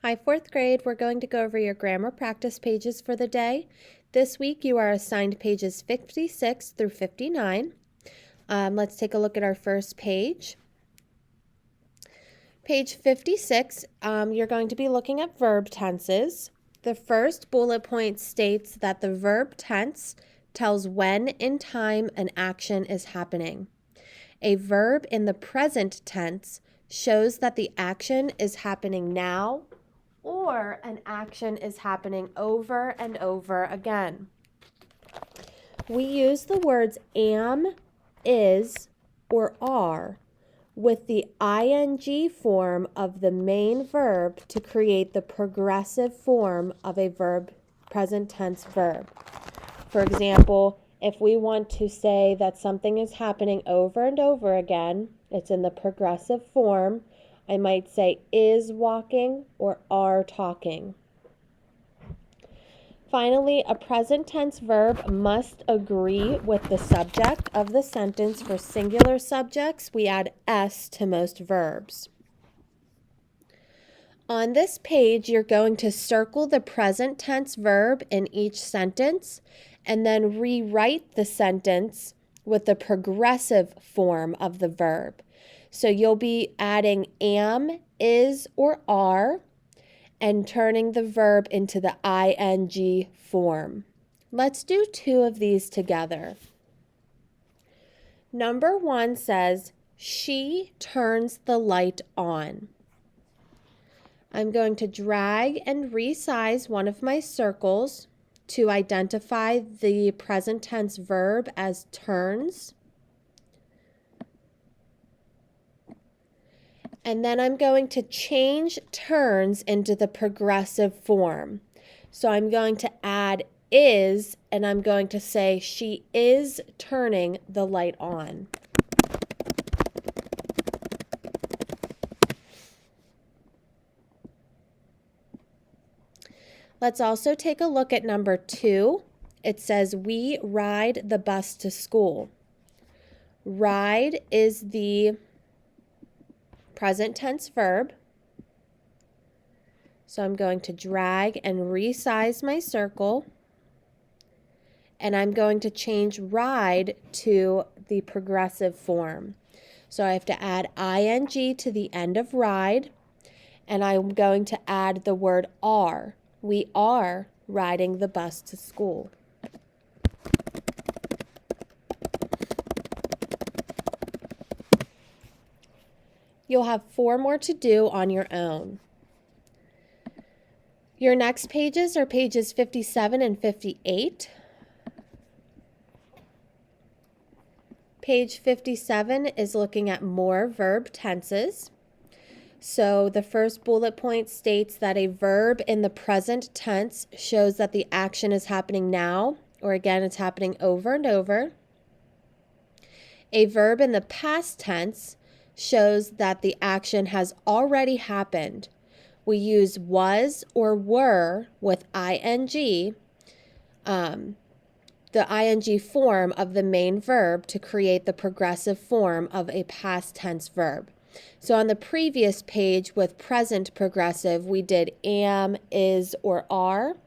Hi, fourth grade. We're going to go over your grammar practice pages for the day. This week you are assigned pages 56 through 59. Let's take a look at our first page. Page 56, you're going to be looking at verb tenses. The first bullet point states that the verb tense tells when in time an action is happening. A verb in the present tense shows that the action is happening now, or an action is happening over and over again. We use the words am, is, or are with the ing form of the main verb to create the progressive form of a present tense verb. For example, if we want to say that something is happening over and over again, it's in the progressive form. I might say is walking or are talking. Finally, a present tense verb must agree with the subject of the sentence. For singular subjects, we add s to most verbs. On this page, you're going to circle the present tense verb in each sentence and then rewrite the sentence with the progressive form of the verb. So you'll be adding am, is, or are, and turning the verb into the ing form. Let's do two of these together. Number 1 says, she turns the light on. I'm going to drag and resize one of my circles to identify the present tense verb as turns. And then I'm going to change turns into the progressive form. So I'm going to add is, and I'm going to say she is turning the light on. Let's also take a look at number 2. It says, we ride the bus to school. Ride is the present tense verb. So I'm going to drag and resize my circle. And I'm going to change ride to the progressive form. So I have to add ing to the end of ride. And I'm going to add the word are. We are riding the bus to school. You'll have 4 more to do on your own. Your next pages are pages 57 and 58. Page 57 is looking at more verb tenses. So the first bullet point states that a verb in the present tense shows that the action is happening now, or again, it's happening over and over. A verb in the past tense shows that the action has already happened. We use was or were with ing, the ing form of the main verb to create the progressive form of a past tense verb. So on the previous page with present progressive, we did am, is, or are.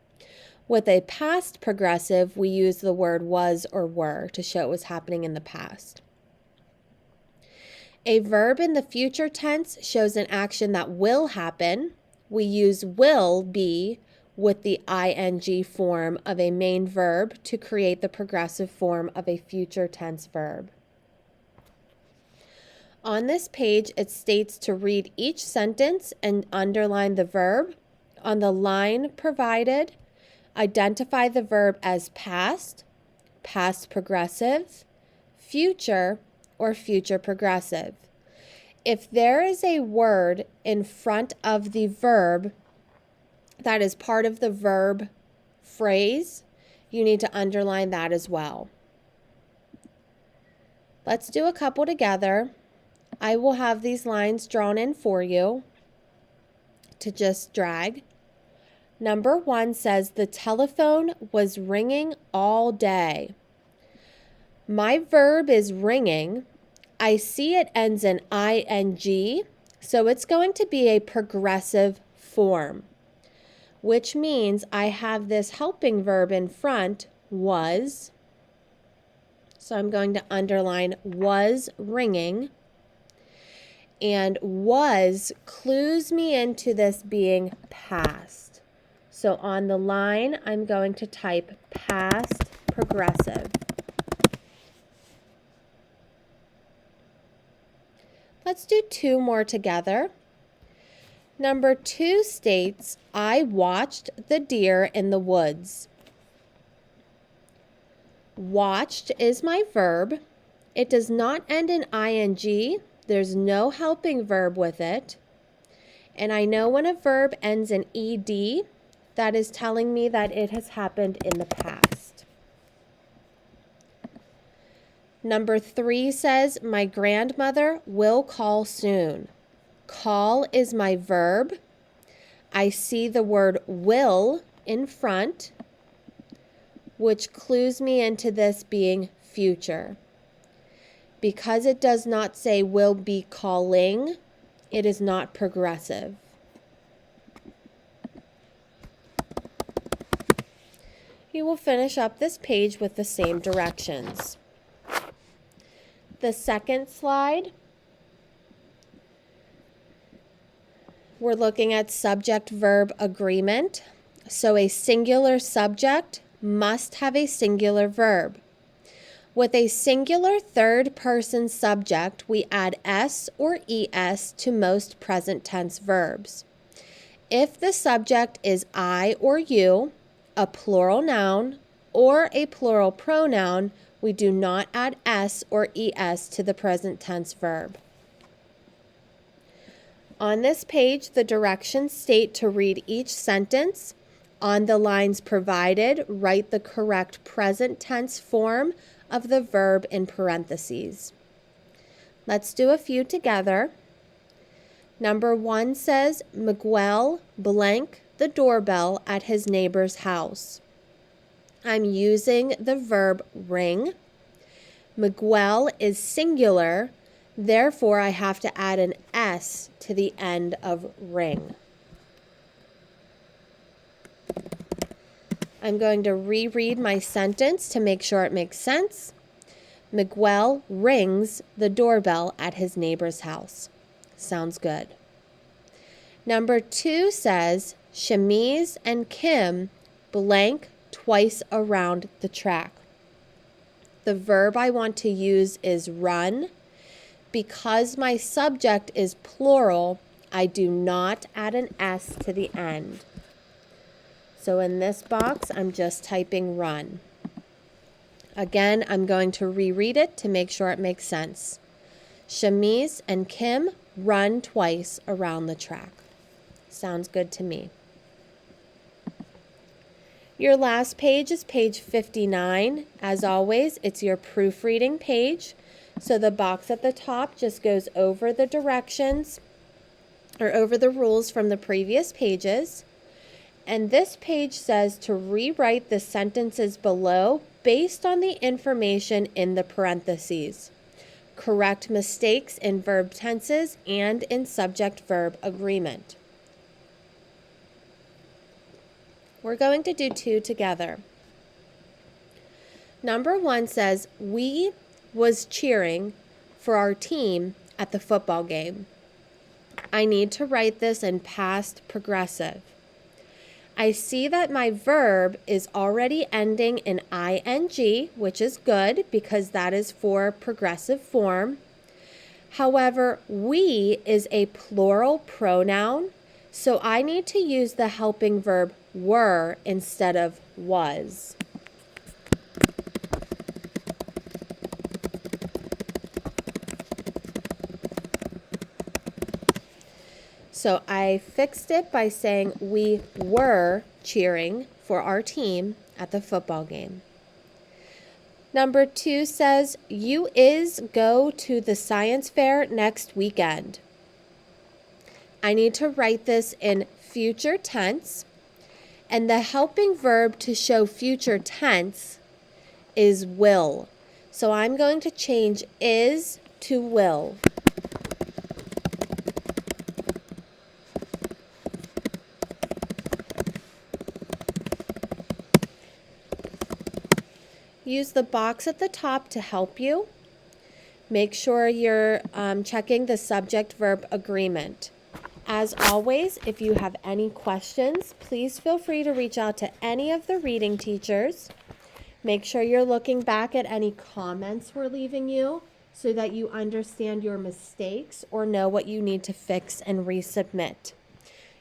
With a past progressive, we use the word was or were to show it was happening in the past. A verb in the future tense shows an action that will happen. We use will be with the ing form of a main verb to create the progressive form of a future tense verb. On this page, it states to read each sentence and underline the verb. On the line provided, identify the verb as past, past progressive, future, or future progressive. If there is a word in front of the verb that is part of the verb phrase, you need to underline that as well. Let's do a couple together. I will have these lines drawn in for you to just drag. Number 1 says, the telephone was ringing all day. My verb is ringing. I see it ends in ing, so it's going to be a progressive form, which means I have this helping verb in front, was. So I'm going to underline was ringing. And was clues me into this being past. So on the line, I'm going to type past progressive. Let's do two more together. Number 2 states, I watched the deer in the woods. Watched is my verb. It does not end in ing. There's no helping verb with it. And I know when a verb ends in ed, that is telling me that it has happened in the past. Number 3 says, my grandmother will call soon. Call is my verb. I see the word will in front, which clues me into this being future. Because it does not say will be calling, it is not progressive. You will finish up this page with the same directions. The second slide, we're looking at subject-verb agreement. So a singular subject must have a singular verb. With a singular third-person subject, we add s or es to most present tense verbs. If the subject is I or you, a plural noun, or a plural pronoun, we do not add s or es to the present tense verb. On this page, the directions state to read each sentence. On the lines provided, write the correct present tense form of the verb in parentheses. Let's do a few together. Number 1 says, Miguel blank the doorbell at his neighbor's house. I'm using the verb ring. Miguel is singular, therefore I have to add an s to the end of ring. I'm going to reread my sentence to make sure it makes sense. Miguel rings the doorbell at his neighbor's house. Sounds good. Number 2 says, Shamiz and Kim blank twice around the track. The verb I want to use is run. Because my subject is plural, I do not add an s to the end. So in this box, I'm just typing run. Again, I'm going to reread it to make sure it makes sense. Shamiz and Kim run twice around the track. Sounds good to me. Your last page is page 59. As always, it's your proofreading page. So the box at the top just goes over the directions or over the rules from the previous pages. And this page says to rewrite the sentences below based on the information in the parentheses. Correct mistakes in verb tenses and in subject-verb agreement. We're going to do two together. Number 1 says, we was cheering for our team at the football game. I need to write this in past progressive. I see that my verb is already ending in ing, which is good because that is for progressive form. However, we is a plural pronoun, so I need to use the helping verb were instead of was. So I fixed it by saying we were cheering for our team at the football game. Number 2 says, you is go to the science fair next weekend. I need to write this in future tense, and the helping verb to show future tense is will. So I'm going to change is to will. Use the box at the top to help you. Make sure you're checking the subject-verb agreement. As always, if you have any questions, please feel free to reach out to any of the reading teachers. Make sure you're looking back at any comments we're leaving you so that you understand your mistakes or know what you need to fix and resubmit.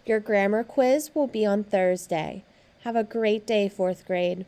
Your grammar quiz will be on Thursday. Have a great day, 4th grade.